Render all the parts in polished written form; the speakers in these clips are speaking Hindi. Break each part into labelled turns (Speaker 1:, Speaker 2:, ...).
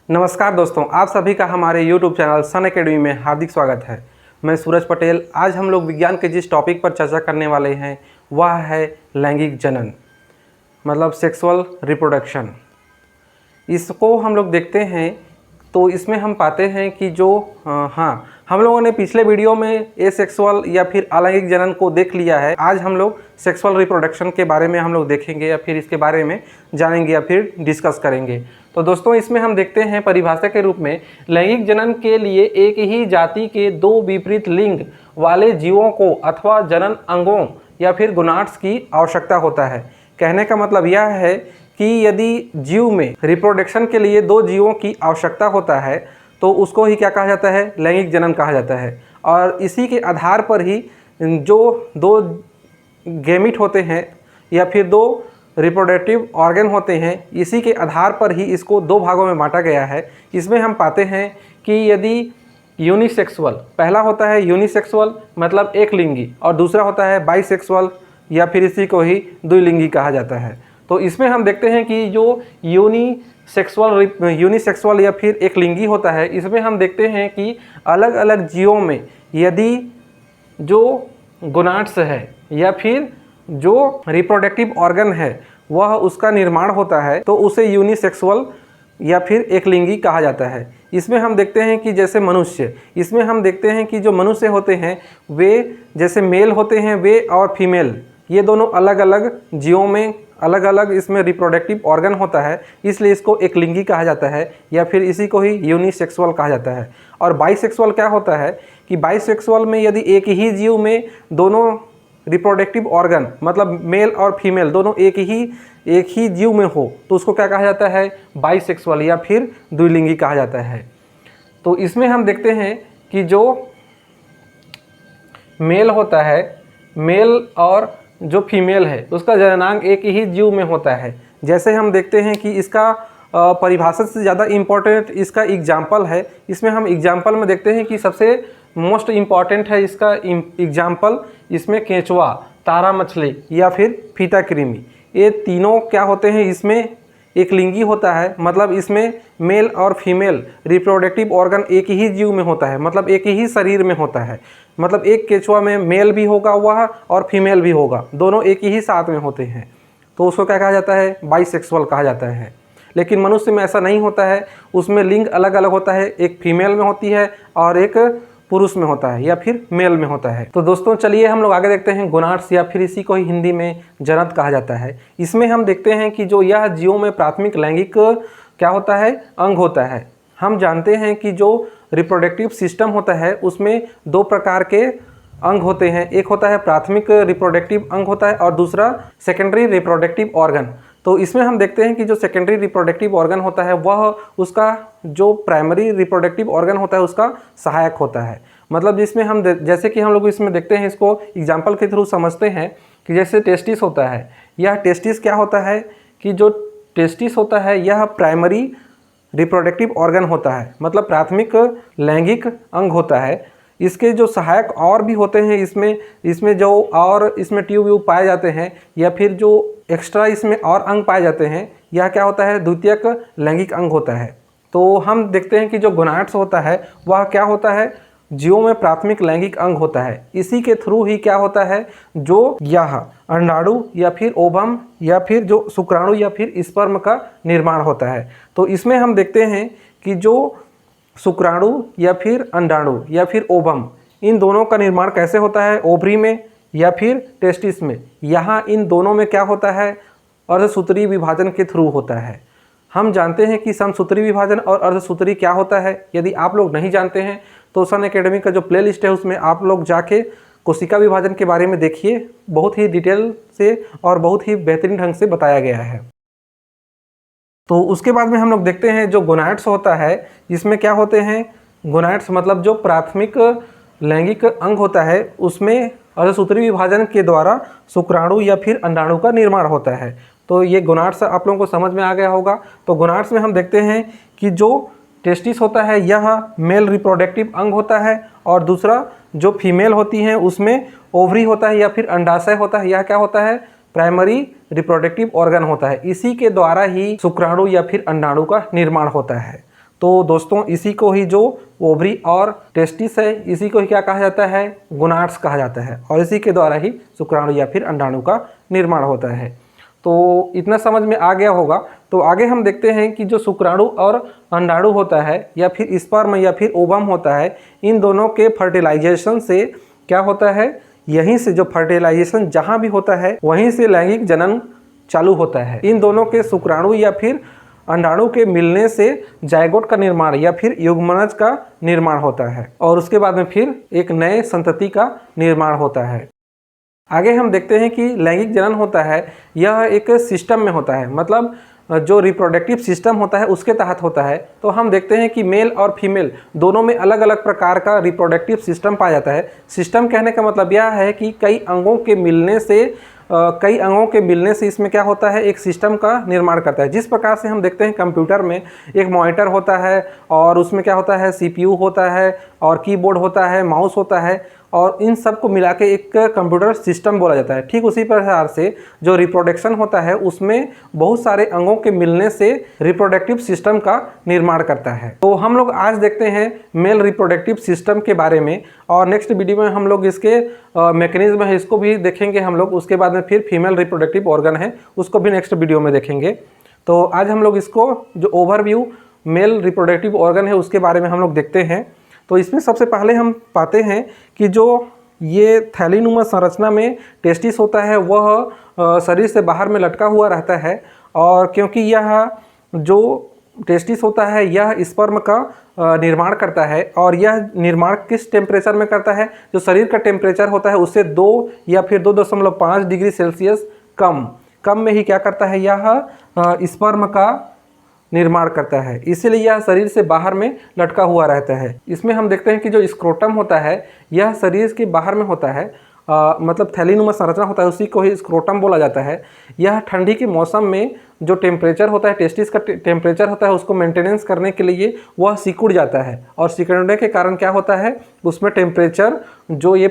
Speaker 1: नमस्कार दोस्तों, आप सभी का हमारे YouTube चैनल सन एकेडमी में हार्दिक स्वागत है। मैं सूरज पटेल। आज हम लोग विज्ञान के जिस टॉपिक पर चर्चा करने वाले हैं वह है लैंगिक जनन, मतलब सेक्सुअल रिप्रोडक्शन। इसको हम लोग देखते हैं तो इसमें हम पाते हैं कि हम लोगों ने पिछले वीडियो में एसेक्सुअल या फिर अलैंगिक जनन को देख लिया है। आज हम लोग सेक्सुअल रिप्रोडक्शन के बारे में हम लोग देखेंगे या फिर इसके बारे में जानेंगे या फिर डिस्कस करेंगे। तो दोस्तों, इसमें हम देखते हैं परिभाषा के रूप में लैंगिक जनन के लिए एक ही जाति के दो विपरीत लिंग वाले जीवों को अथवा जनन अंगों या फिर गोनाड्स की आवश्यकता होता है। कहने का मतलब यह है कि यदि जीव में रिप्रोडक्शन के लिए दो जीवों की आवश्यकता होता है तो उसको ही क्या कहा जाता है, लैंगिक जनन कहा जाता है। और इसी के आधार पर ही जो दो गैमीट होते हैं या फिर दो रिप्रोडक्टिव ऑर्गन होते हैं, इसी के आधार पर ही इसको दो भागों में बांटा गया है। इसमें हम पाते हैं कि यदि यूनिसेक्सुअल, पहला होता है यूनिसेक्सुअल मतलब एक लिंगी, और दूसरा होता है बाइसेक्सुअल या फिर इसी को ही द्विलिंगी कहा जाता है। तो इसमें हम देखते हैं कि जो यूनिसेक्सुअल या फिर एक लिंगी होता है, इसमें हम देखते हैं कि अलग अलग जीवों में यदि जो गोनाड्स है या फिर जो रिप्रोडक्टिव ऑर्गन है वह उसका निर्माण होता है तो उसे यूनिसेक्सुअल या फिर एक लिंगी कहा जाता है। इसमें हम देखते हैं कि जैसे मनुष्य, इसमें हम देखते हैं कि जो मनुष्य होते हैं वे जैसे मेल होते हैं, वे और फीमेल, ये दोनों अलग अलग जीवों में अलग अलग इसमें रिप्रोडक्टिव ऑर्गन होता है, इसलिए इसको एक लिंगी कहा जाता है या फिर इसी को ही यूनिसेक्सुअल कहा जाता है। और बाइसेक्सुअल क्या होता है कि बाइसेक्सुअल में यदि एक ही जीव में दोनों रिप्रोडक्टिव ऑर्गन मतलब मेल और फीमेल दोनों एक ही जीव में हो तो उसको क्या कहा जाता है, बाइसेक्सुअल या फिर द्विलिंगी कहा जाता है। तो इसमें हम देखते हैं कि जो मेल होता है, मेल और जो फीमेल है उसका जननांग एक ही जीव में होता है। जैसे हम देखते हैं कि इसका परिभाषा से ज़्यादा इम्पोर्टेंट इसका एग्जाम्पल है। इसमें हम एग्जाम्पल में देखते हैं कि सबसे मोस्ट इम्पॉर्टेंट है इसका एग्जाम्पल, इसमें केंचुआ, तारा मछली या फिर फीता कृमि, ये तीनों क्या होते हैं, इसमें एक लिंगी होता है, मतलब इसमें मेल और फीमेल रिप्रोडक्टिव ऑर्गन एक ही जीव में होता है, मतलब एक ही शरीर में होता है। मतलब एक केंचुआ में मेल भी होगा वह और फीमेल भी होगा, दोनों एक ही साथ में होते हैं, तो उसको क्या कहा जाता है, बाइसेक्सुअल कहा जाता है। लेकिन मनुष्य में ऐसा नहीं होता है, उसमें लिंग अलग अलग होता है, एक फीमेल में होती है और एक पुरुष में होता है या फिर मेल में होता है। तो दोस्तों चलिए हम लोग आगे देखते हैं गोनाड्स या फिर इसी को ही हिंदी में जनन कहा जाता है। इसमें हम देखते हैं कि जो यह जीवों में प्राथमिक लैंगिक क्या होता है, अंग होता है। हम जानते हैं कि जो रिप्रोडक्टिव सिस्टम होता है उसमें दो प्रकार के अंग होते हैं, एक होता है प्राथमिक रिप्रोडक्टिव अंग होता है और दूसरा सेकेंडरी रिप्रोडक्टिव ऑर्गन। तो इसमें हम देखते हैं कि जो सेकेंडरी रिप्रोडक्टिव ऑर्गन होता है वह उसका जो प्राइमरी रिप्रोडक्टिव ऑर्गन होता है उसका सहायक होता है। मतलब जिसमें हम जैसे कि हम लोग इसमें देखते हैं, इसको एग्जाम्पल के थ्रू समझते हैं कि जैसे टेस्टिस होता है, यह टेस्टिस क्या होता है कि जो टेस्टिस होता है यह प्राइमरी रिप्रोडक्टिव ऑर्गन होता है, मतलब प्राथमिक लैंगिक अंग होता है। इसके जो सहायक और भी होते हैं, इसमें जो और इसमें ट्यूब व्यूब पाए जाते हैं या फिर जो एक्स्ट्रा इसमें और अंग पाए जाते हैं, यह क्या होता है, द्वितीयक लैंगिक अंग होता है। तो हम देखते हैं कि जो गोनाड्स होता है वह क्या होता है, जीवों में प्राथमिक लैंगिक अंग होता है। इसी के थ्रू ही क्या होता है, जो यह अंडाणु या फिर ओवम या फिर जो शुक्राणु या फिर स्पर्म का निर्माण होता है। तो इसमें हम देखते हैं कि जो शुक्राणु या फिर अंडाणु या फिर ओवम, इन दोनों का निर्माण कैसे होता है, ओवरी में या फिर टेस्टिस में। यहाँ इन दोनों में क्या होता है, अर्धसूत्री विभाजन के थ्रू होता है। हम जानते हैं कि समसूत्री विभाजन और अर्धसूत्री क्या होता है। यदि आप लोग नहीं जानते हैं तो सन एकेडमी का जो प्लेलिस्ट है उसमें आप लोग जाके कोशिका विभाजन के बारे में देखिए, बहुत ही डिटेल से और बहुत ही बेहतरीन ढंग से बताया गया है। तो उसके बाद में हम लोग देखते हैं जो गोनाड्स होता है, इसमें क्या होते हैं, गोनाड्स मतलब जो प्राथमिक लैंगिक अंग होता है उसमें अर्धसूत्री विभाजन के द्वारा शुक्राणु या फिर अंडाणु का निर्माण होता है। तो ये गोनाड्स आप लोगों को समझ में आ गया होगा। तो गोनाड्स में हम देखते हैं कि जो टेस्टिस होता है यह मेल रिप्रोडक्टिव अंग होता है और दूसरा जो फीमेल होती हैं उसमें ओवरी होता है या फिर अंडाशय होता है, यह क्या होता है, प्राइमरी रिप्रोडक्टिव ऑर्गन होता है। इसी के द्वारा ही शुक्राणु या फिर अंडाणु का निर्माण होता है। तो दोस्तों इसी को ही जो ओवरी और टेस्टिस है, इसी को ही क्या कहा जाता है, गोनाड्स कहा जाता है, और इसी के द्वारा ही शुक्राणु या फिर अंडाणु का निर्माण होता है। तो इतना समझ में आ गया होगा। तो आगे हम देखते हैं कि जो शुक्राणु और अंडाणु होता है या फिर स्पर्म या फिर ओवम होता है, इन दोनों के फर्टिलाइजेशन से क्या होता है, यहीं से जो फर्टिलाइजेशन जहाँ भी होता है वहीं से लैंगिक जनन चालू होता है। इन दोनों के शुक्राणु या फिर अंडाणु के मिलने से जायगोट का निर्माण या फिर युग्मनज का निर्माण होता है, और उसके बाद में फिर एक नए संतति का निर्माण होता है। आगे हम देखते हैं कि लैंगिक जनन होता है, यह एक सिस्टम में होता है, मतलब जो रिप्रोडक्टिव सिस्टम होता है उसके तहत होता है। तो हम देखते हैं कि मेल और फीमेल दोनों में अलग अलग प्रकार का रिप्रोडक्टिव सिस्टम पाया जाता है। सिस्टम कहने का मतलब यह है कि कई अंगों के मिलने से इसमें क्या होता है, एक सिस्टम का निर्माण करता है। जिस प्रकार से हम देखते हैं कंप्यूटर में एक मॉनिटर होता है और उसमें क्या होता है, सीपीयू होता है और कीबोर्ड होता है, माउस होता है, और इन सब को मिला के एक कंप्यूटर सिस्टम बोला जाता है। ठीक उसी प्रकार से जो रिप्रोडक्शन होता है उसमें बहुत सारे अंगों के मिलने से रिप्रोडक्टिव सिस्टम का निर्माण करता है। तो हम लोग आज देखते हैं मेल रिप्रोडक्टिव सिस्टम के बारे में, और नेक्स्ट वीडियो में हम लोग इसके मैकेनिज्म है इसको भी देखेंगे हम लोग। उसके बाद में फिर फीमेल रिप्रोडक्टिव ऑर्गन है उसको भी नेक्स्ट वीडियो में देखेंगे। तो आज हम लोग इसको जो ओवरव्यू मेल रिप्रोडक्टिव ऑर्गन है उसके बारे में हम लोग देखते हैं। तो इसमें सबसे पहले हम पाते हैं कि जो ये थैलीनुमा संरचना में टेस्टिस होता है वह शरीर से बाहर में लटका हुआ रहता है, और क्योंकि यह जो टेस्टिस होता है यह स्पर्म का निर्माण करता है, और यह निर्माण किस टेम्परेचर में करता है, जो शरीर का टेम्परेचर होता है उससे 2 या फिर 2.5 डिग्री सेल्सियस कम में ही क्या करता है, यह स्पर्म का निर्माण करता है। इसीलिए यह शरीर से बाहर में लटका हुआ रहता है। इसमें हम देखते हैं कि जो स्क्रोटम होता है यह शरीर के बाहर में होता है, मतलब थैलीनुमा संरचना होता है उसी को ही स्क्रोटम बोला जाता है। यह ठंडी के मौसम में जो टेम्परेचर होता है, टेस्टिस का टेम्परेचर होता है, उसको मेंटेनेंस करने के लिए वह सिकुड़ जाता है, और सिकुड़ने के कारण क्या होता है, उसमें टेम्परेचर जो ये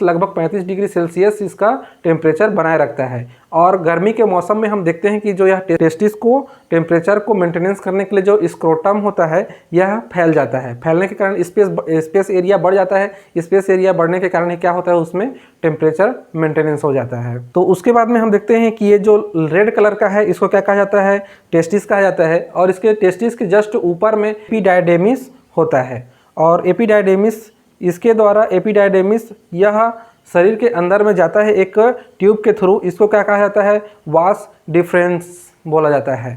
Speaker 1: लगभग 35 डिग्री सेल्सियस इसका टेम्परेचर बनाए रखता है। और गर्मी के मौसम में हम देखते हैं कि जो यह टेस्टिस को टेम्परेचर को मेंटेनेंस करने के लिए जो स्क्रोटम होता है यह फैल जाता है। फैलने के कारण स्पेस एरिया बढ़ जाता है। स्पेस एरिया बढ़ने के कारण क्या होता है, उसमें टेम्परेचर मेंटेनेंस हो जाता है। तो उसके बाद में हम देखते हैं कि ये जो रेड कलर का है इसको क्या कहा जाता है, टेस्टिस कहा जाता है, और इसके टेस्टिस के जस्ट ऊपर में एपिडायडेमिस होता है, और एपिडायडेमिस इसके द्वारा एपिडायडेमिस यह शरीर के अंदर में जाता है एक ट्यूब के थ्रू। इसको क्या कहा जाता है, वास डिफरेंस बोला जाता है।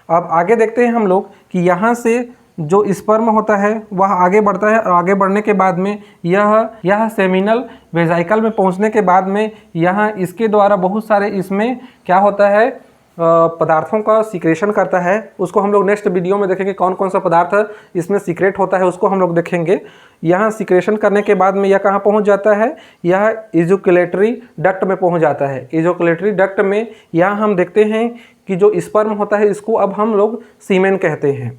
Speaker 1: अब आगे देखते हैं हम लोग कि यहाँ से जो स्पर्म होता है वह आगे बढ़ता है, और आगे बढ़ने के बाद में यह सेमिनल वेजाइकल में पहुँचने के बाद में यहाँ इसके द्वारा बहुत सारे इसमें क्या होता है, पदार्थों का सीक्रेशन करता है। उसको हम लोग नेक्स्ट वीडियो में देखेंगे कौन कौन सा पदार्थ इसमें सीक्रेट होता है, उसको हम लोग देखेंगे। यहाँ सीक्रेशन करने के बाद में यह कहाँ पहुँच जाता है, यह इजोकुलेटरी डक्ट में पहुँच जाता है। इजोकुलेटरी डक्ट में यहाँ हम देखते हैं कि जो स्पर्म होता है इसको अब हम लोग सीमेन कहते हैं।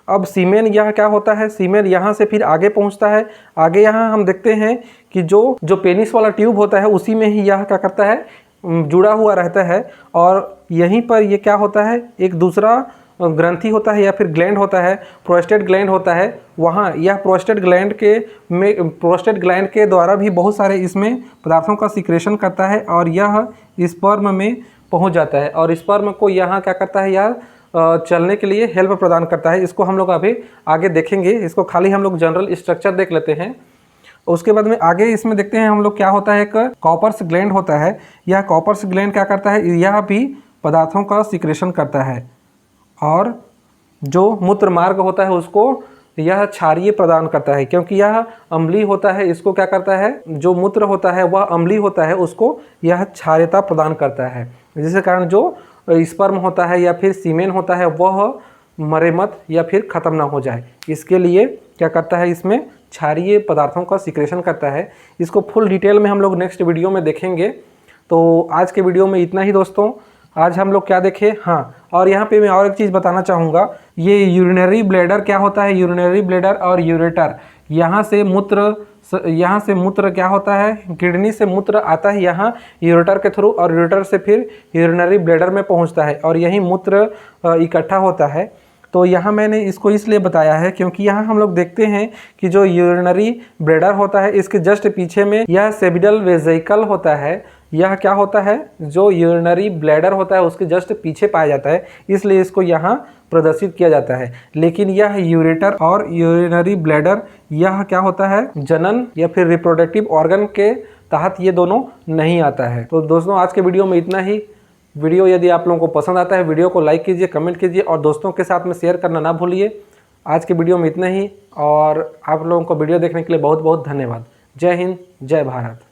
Speaker 1: अब सीमेन यह क्या होता है, सीमेन यहाँ से फिर आगे पहुँचता है। आगे यहाँ हम देखते हैं कि जो पेनिस वाला ट्यूब होता है उसी में ही यह क्या करता है, जुड़ा हुआ रहता है, और यहीं पर ये क्या होता है, एक दूसरा ग्रंथि होता है या फिर ग्लैंड होता है, प्रोस्टेट ग्लैंड होता है। वहाँ यह प्रोस्टेट ग्लैंड के द्वारा भी बहुत सारे इसमें पदार्थों का सीक्रेशन करता है, और यह स्पर्म में पहुँच जाता है, और स्पर्म को यहाँ क्या करता है, यह चलने के लिए हेल्प प्रदान करता है। इसको हम लोग अभी आगे देखेंगे। इसको खाली हम लोग जनरल स्ट्रक्चर देख लेते हैं। उसके बाद में आगे इसमें देखते हैं हम लोग क्या होता है, एक कॉपर्स ग्लैंड होता है। यह कॉपर्स ग्लैंड क्या करता है, यह भी पदार्थों का सीक्रेशन करता है, और जो मूत्र मार्ग होता है उसको यह क्षारीय प्रदान करता है, क्योंकि यह अम्लीय होता है। इसको क्या करता है, जो मूत्र होता है वह अम्लीय होता है, उसको यह क्षारीयता प्रदान करता है, जिसके कारण जो स्पर्म होता है या फिर सीमेन होता है वह मरे मत या फिर ख़त्म ना हो जाए। इसके लिए क्या करता है, इसमें क्षारीय पदार्थों का सीक्रेशन करता है। इसको फुल डिटेल में हम लोग नेक्स्ट वीडियो में देखेंगे। तो आज के वीडियो में इतना ही दोस्तों। आज हम लोग क्या देखे, हाँ, और यहाँ पे मैं और एक चीज़ बताना चाहूँगा। ये यूरिनरी ब्लैडर क्या होता है, यूरिनरी ब्लैडर और यूरेटर, यहाँ से मूत्र क्या होता है, किडनी से मूत्र आता है यहाँ यूरेटर के थ्रू, और यूरेटर से फिर यूरिनरी ब्लैडर में पहुँचता है, और यही मूत्र इकट्ठा होता है। तो यहाँ मैंने इसको इसलिए बताया है क्योंकि यहाँ हम लोग देखते हैं कि जो यूरिनरी ब्लैडर होता है इसके जस्ट पीछे में यह सेबिडल वेसिकल होता है। यह क्या होता है, जो यूरिनरी ब्लैडर होता है उसके जस्ट पीछे पाया जाता है, इसलिए इसको यहाँ प्रदर्शित किया जाता है। लेकिन यह यूरेटर और यूरिनरी ब्लैडर यह क्या होता है, जनन या फिर रिप्रोडक्टिव ऑर्गन के तहत ये दोनों नहीं आता है। तो दोस्तों आज के वीडियो में इतना ही। वीडियो यदि आप लोगों को पसंद आता है वीडियो को लाइक कीजिए, कमेंट कीजिए और दोस्तों के साथ में शेयर करना ना भूलिए। आज के वीडियो में इतना ही और आप लोगों को वीडियो देखने के लिए बहुत बहुत धन्यवाद। जय हिंद, जय भारत।